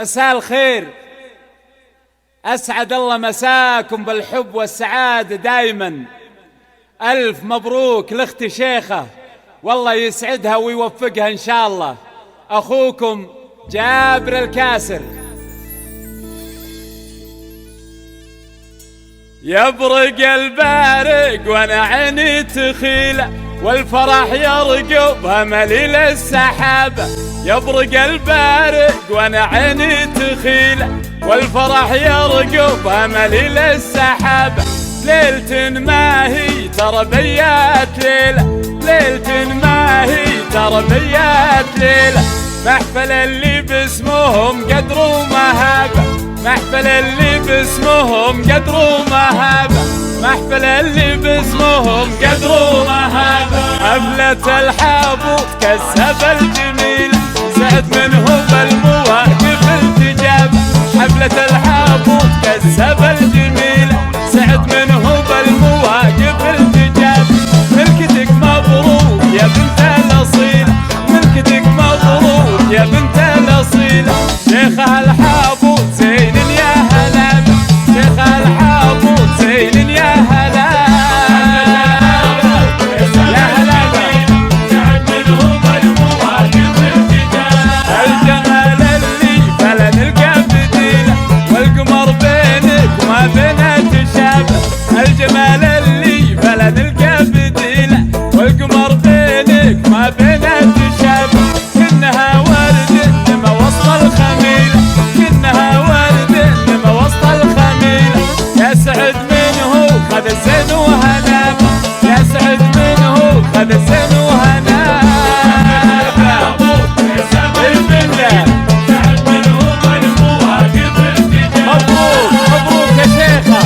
مساء الخير، أسعد الله مساكم بالحب والسعادة دايما. ألف مبروك لأختي شيخة، والله يسعدها ويوفقها إن شاء الله. أخوكم جابر الكاسر. يبرق البارق وانا عيني تخيله، والفرح يرقب مليل السحابة. يبرق البارق وانا عيني تخيله، والفرح يرقب مليل السحابة. ليلة ما هي ترى بيات ليلة، ليلة ما هي ترى بيات ليلة. محفل اللي باسمهم قدر ومهابة، محفل اللي باسمهم قدر ومهابة، محفل اللي باسمهم قدر ومهابة. حفلة الحابوط كسب الجميل، سعد منه بالمواقف التجابة. حفلة الحابوط كسب الجميل، سعد منه بالمواقف التجابة. ملكتك مبروك يا بنت الأصيل، ملكتك مبروك يا بنت الأصيل. شيخها الحابوط زين يا هلا، شيخها الحابوط زين يا هلا يا هلا. سعد منهم المواقف التجابة. الجمال اللي فلا نلقى بديله، والقمر بينك وما بينها تشابه. الجمال اللي فلا نلقى بديله، والقمر بينك ما بينها تشابه. كنها ورد انما وسط الخميله، كنها ورد انما وسط الخميله. يا سعد منه خذ الزين وهنابه، يا سعد منه خذ الزين وهنابه. سعد منهم المواقف التجابة. مبروك مبروك يا شيخة.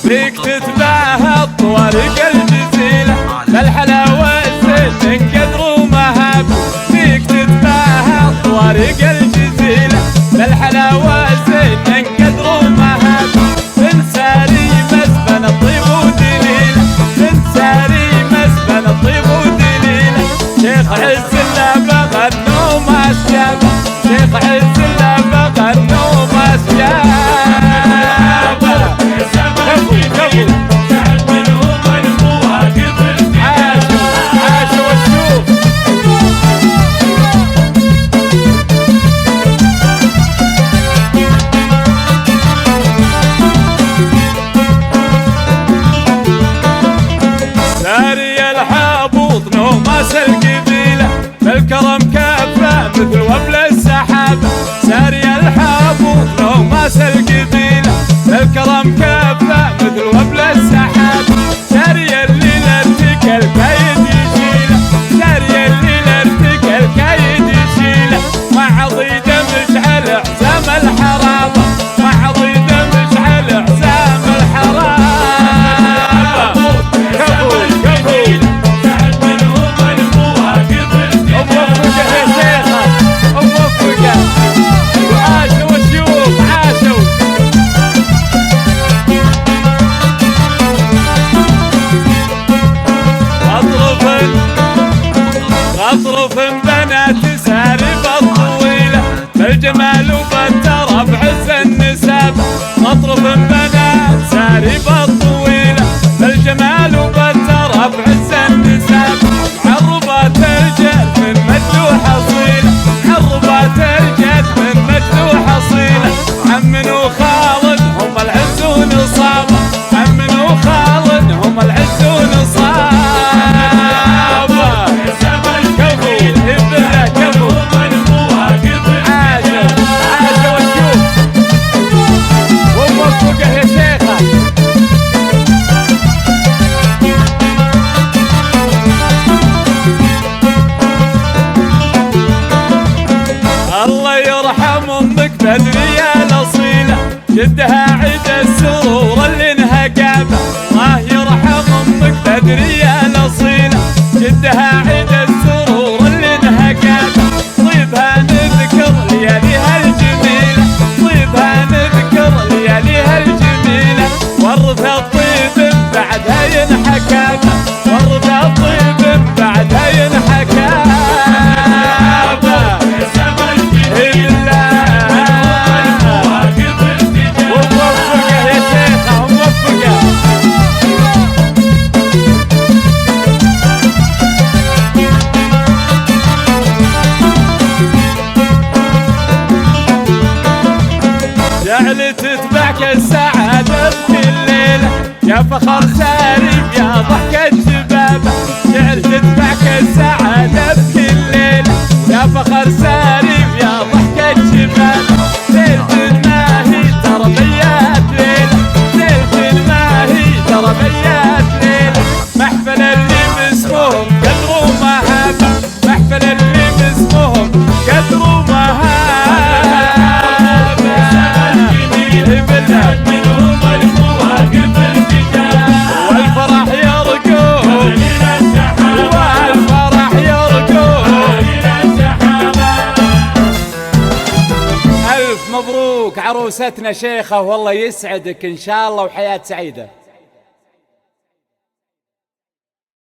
فيك تتباهى الطوارق الجزيلة، بالحلاوة الزين قدر ومهابة. فيك تتباهى الطوارق الجزيلة، بالحلاوة الزين قدر ومهابة. من ساري مسبن الطيب ودليلة، من ساري مسبن الطيب ودليلة. شيخ عز الله بغى النوم أسجابه، شيخ عز الله بغى النوم أسجابه. ساري الحابوط نوماس القبيلة، بالكرم كفى مثل وبل السحابة. ساري الحابوط نوماس القبيلة، بالكرم كفى مثل وبل السحابة. ساري الليل ارتكى الكايد يشيله، ساري الليل ارتكى الكايد يشيله. مع ضيد مشعل عزام الحرابة، مع ضيد مشعل عزام الحرابة. موفقة يا شيخة، موفقة. وعاشوا الشيوخ عاشوا. في الليلة يا فخر سالم يا ضحكة شبابه شعر تدفعك السعادة في الليلة يا فخر سالم يا ضحكة شبابه ليلة الماهي تربيات ليلة ليلة الماهي تربيات ليلة محفل اللي باسمهم قدر ومهابة محفل اللي باسمهم قدر ومهابة والفرح يرقون والفرح يرقون ألف مبروك عروستنا شيخة والله يسعدك إن شاء الله وحياة سعيدة.